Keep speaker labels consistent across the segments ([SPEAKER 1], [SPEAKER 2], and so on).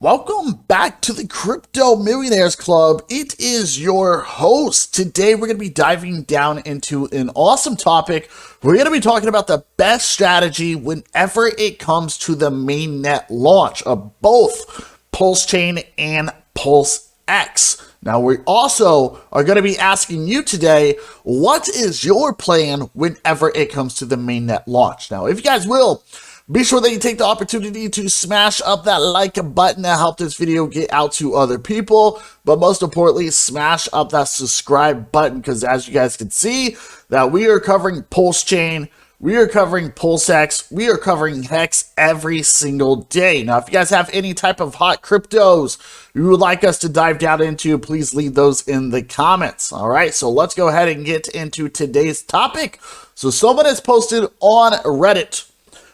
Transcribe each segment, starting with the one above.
[SPEAKER 1] Welcome back to the Crypto Millionaires Club. It is your host. Today we're going to be diving down into an awesome topic. We're going to be talking about the best strategy whenever it comes to the mainnet launch of both PulseChain and PulseX. Now we also are going to be asking you today, what is your plan whenever it comes to the mainnet launch? Now, if you guys will, be sure that you take the opportunity to smash up that like button to help this video get out to other people. But most importantly, smash up that subscribe button, because as you guys can see, that we are covering PulseChain, we are covering PulseX, we are covering Hex every single day. Now, if you guys have any type of hot cryptos you would like us to dive down into, please leave those in the comments. All right, so let's go ahead and get into today's topic. So someone has posted on Reddit,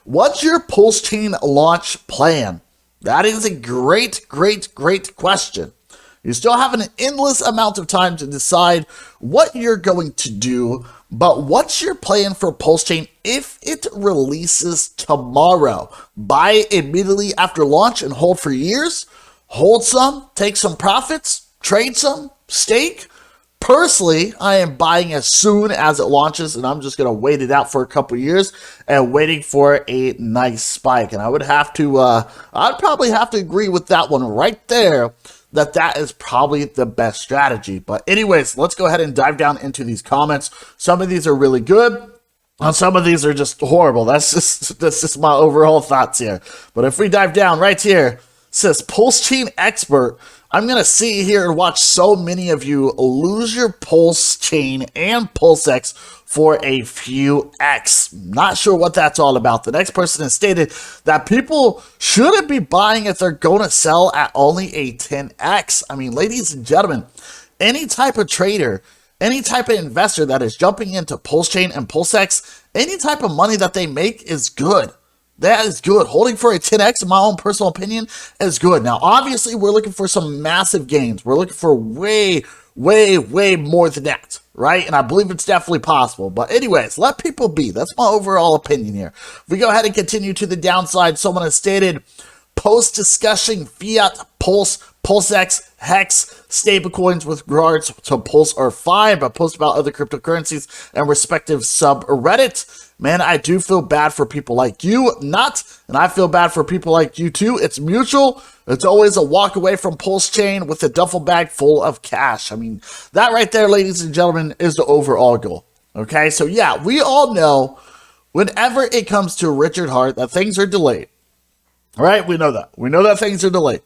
[SPEAKER 1] what's your PulseChain launch plan? That is a great question. You still have an endless amount of time to decide what you're going to do, but what's your plan for PulseChain if it releases tomorrow? Buy immediately after launch and hold for years? Hold some, take some profits, trade some, stake? Personally, I am buying as soon as it launches, and I'm just going to wait it out for a couple years and waiting for a nice spike. And I would have to, I'd probably have to agree with that one right there, that is probably the best strategy. But anyways, let's go ahead and dive down into these comments. Some of these are really good, and some of these are just horrible. That's just my overall thoughts here. But if we dive down right here, it says PulseChain expert. I'm going to sit here and watch so many of you lose your PulseChain and PulseX for a few X. Not sure what that's all about. The next person has stated that people shouldn't be buying if they're going to sell at only a 10X. I mean, ladies and gentlemen, any type of trader, any type of investor that is jumping into PulseChain and PulseX, any type of money that they make is good. That is good. Holding for a 10X, in my own personal opinion, is good. Now, obviously, we're looking for some massive gains. We're looking for way more than that, right? And I believe it's definitely possible. But anyways, let people be. That's my overall opinion here. If we go ahead and continue to the downside, someone has stated, post-discussion fiat, PulseX, Hex, stablecoins with regards to Pulse are fine, but post about other cryptocurrencies and respective subreddits. Man, I do feel bad for people like you, and I feel bad for people like you too. It's mutual. It's always a walk away from PulseChain with a duffel bag full of cash. I mean, that right there, ladies and gentlemen, is the overall goal. Okay, so yeah, we all know whenever it comes to Richard Hart that things are delayed. All right, we know that. We know that things are delayed.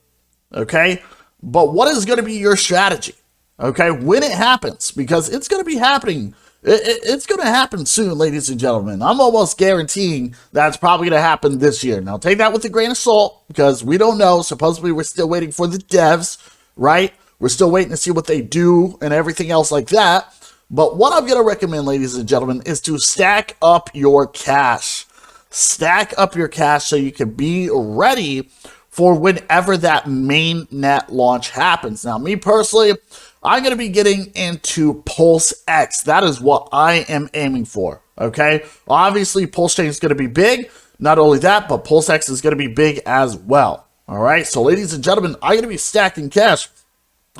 [SPEAKER 1] Okay, but what is going to be your strategy? Okay, when it happens, because it's going to be happening. It's going to happen soon, ladies and gentlemen. I'm almost guaranteeing that's probably going to happen this year. Now, take that with a grain of salt, because we don't know. Supposedly, we're still waiting for the devs, right? We're still waiting to see what they do and everything else like that. But what I'm going to recommend, ladies and gentlemen, is to stack up your cash. Stack up your cash so you can be ready for whenever that mainnet launch happens. Now, me personally, I'm going to be getting into PulseX. That is what I am aiming for, okay? Obviously, PulseChain is going to be big. Not only that, but PulseX is going to be big as well, all right? So, ladies and gentlemen, I'm going to be stacking cash.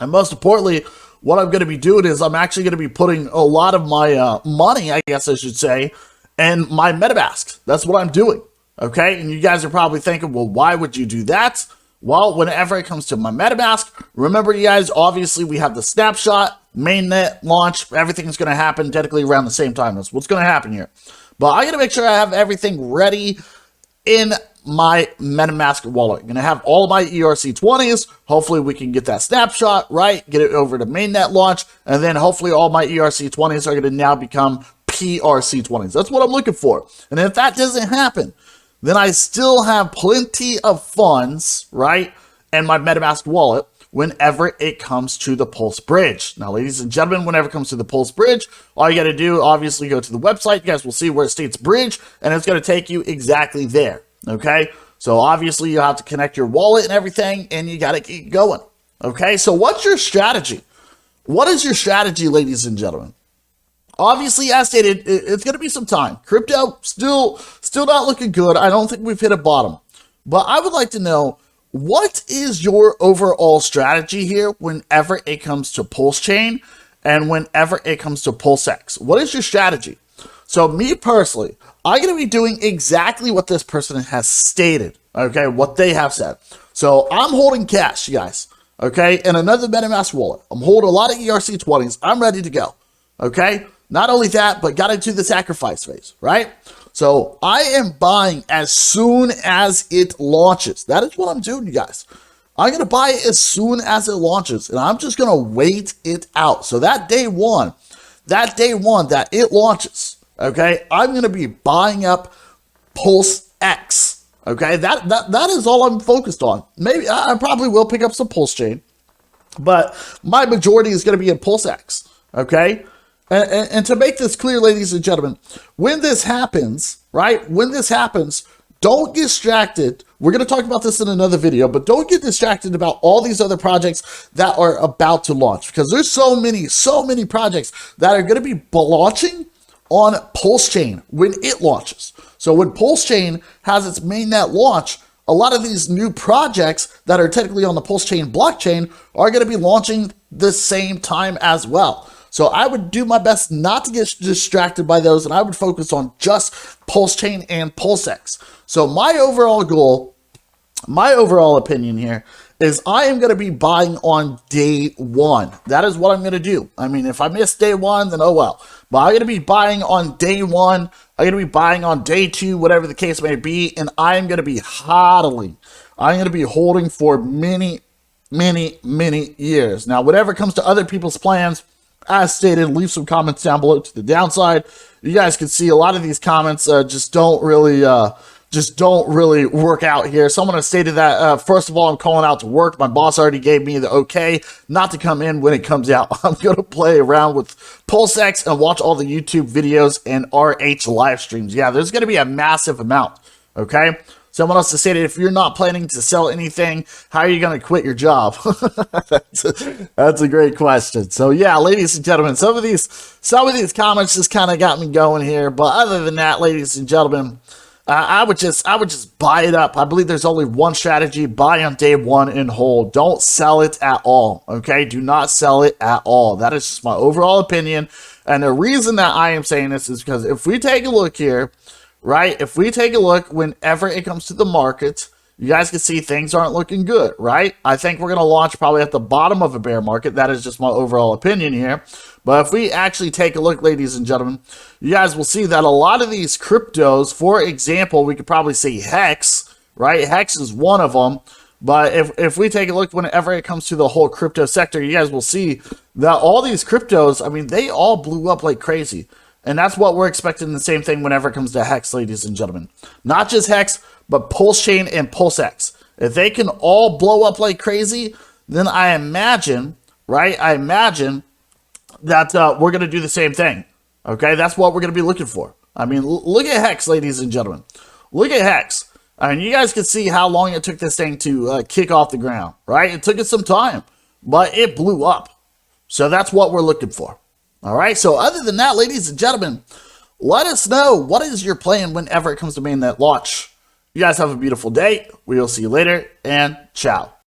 [SPEAKER 1] And most importantly, what I'm going to be doing is I'm actually going to be putting a lot of my money, I guess I should say, in my MetaMask. That's what I'm doing, okay? And you guys are probably thinking, well, why would you do that? Well, whenever it comes to my MetaMask, remember, you guys, obviously we have the snapshot, mainnet launch, everything's going to happen identically around the same time. That's what's going to happen here. But I got to make sure I have everything ready in my MetaMask wallet. I'm going to have all of my ERC20s. Hopefully we can get that snapshot, right? Get it over to mainnet launch. And then hopefully all my ERC20s are going to now become PRC20s. That's what I'm looking for. And if that doesn't happen, then I still have plenty of funds, right, in my MetaMask wallet whenever it comes to the Pulse Bridge. Now, ladies and gentlemen, whenever it comes to the Pulse Bridge, all you got to do, obviously, go to the website. You guys will see where it states bridge, and it's going to take you exactly there, okay? So, obviously, you have to connect your wallet and everything, and you got to keep going, okay? So, what's your strategy? What is your strategy, ladies and gentlemen? Obviously, as stated, it's going to be some time. Crypto still not looking good. I don't think we've hit a bottom. But I would like to know, what is your overall strategy here whenever it comes to PulseChain and whenever it comes to PulseX? What is your strategy? So me personally, I'm going to be doing exactly what this person has stated, okay, what they have said. So I'm holding cash, you guys, okay, and another MetaMask wallet. I'm holding a lot of ERC20s. I'm ready to go, okay? Not only that, but got into the sacrifice phase, right? So I am buying as soon as it launches. That is what I'm doing, you guys. I'm going to buy it as soon as it launches, and I'm just going to wait it out. So that day one that it launches, okay, I'm going to be buying up PulseX, okay? That is all I'm focused on. Maybe I probably will pick up some PulseChain, but my majority is going to be in PulseX, okay? And to make this clear, ladies and gentlemen, when this happens, right, don't get distracted. We're going to talk about this in another video, but don't get distracted about all these other projects that are about to launch, because there's so many projects that are going to be launching on PulseChain when it launches. So when PulseChain has its mainnet launch, a lot of these new projects that are technically on the PulseChain blockchain are going to be launching the same time as well. So I would do my best not to get distracted by those, and I would focus on just PulseChain and PulseX. So my overall goal, my overall opinion here is I am going to be buying on day one. That is what I'm going to do. I mean, if I miss day one, then oh well. But I'm going to be buying on day one. I'm going to be buying on day two, whatever the case may be, and I'm going to be hodling. I'm going to be holding for many years. Now, whatever comes to other people's plans, as stated, leave some comments down below to the downside. You guys can see a lot of these comments just don't really work out here. Someone has stated that, first of all, I'm calling out to work. My boss already gave me the okay not to come in when it comes out. I'm going to play around with PulseX and watch all the YouTube videos and RH live streams. Yeah, there's going to be a massive amount, okay? Someone else has stated, if you're not planning to sell anything, how are you going to quit your job? That's a great question. So yeah, ladies and gentlemen, some of these comments just kind of got me going here. But other than that, ladies and gentlemen, I would just buy it up. I believe there's only one strategy: buy on day one and hold. Don't sell it at all. Okay, do not sell it at all. That is just my overall opinion. And the reason that I am saying this is because if we take a look here, right? If we take a look, whenever it comes to the market, you guys can see things aren't looking good, right? I think we're going to launch probably at the bottom of a bear market. That is just my overall opinion here. But if we actually take a look, ladies and gentlemen, you guys will see that a lot of these cryptos, for example, we could probably see Hex, right? Hex is one of them. But if we take a look, whenever it comes to the whole crypto sector, you guys will see that all these cryptos, I mean, they all blew up like crazy. And that's what we're expecting, the same thing whenever it comes to Hex, ladies and gentlemen. Not just Hex, but PulseChain and PulseX. If they can all blow up like crazy, then I imagine, right? I imagine that we're going to do the same thing. Okay, that's what we're going to be looking for. I mean, look at Hex, ladies and gentlemen. Look at Hex. I mean, you guys can see how long it took this thing to kick off the ground, right? It took it some time, but it blew up. So that's what we're looking for. All right, so other than that, ladies and gentlemen, let us know what is your plan whenever it comes to mainnet launch. You guys have a beautiful day. We will see you later, and ciao.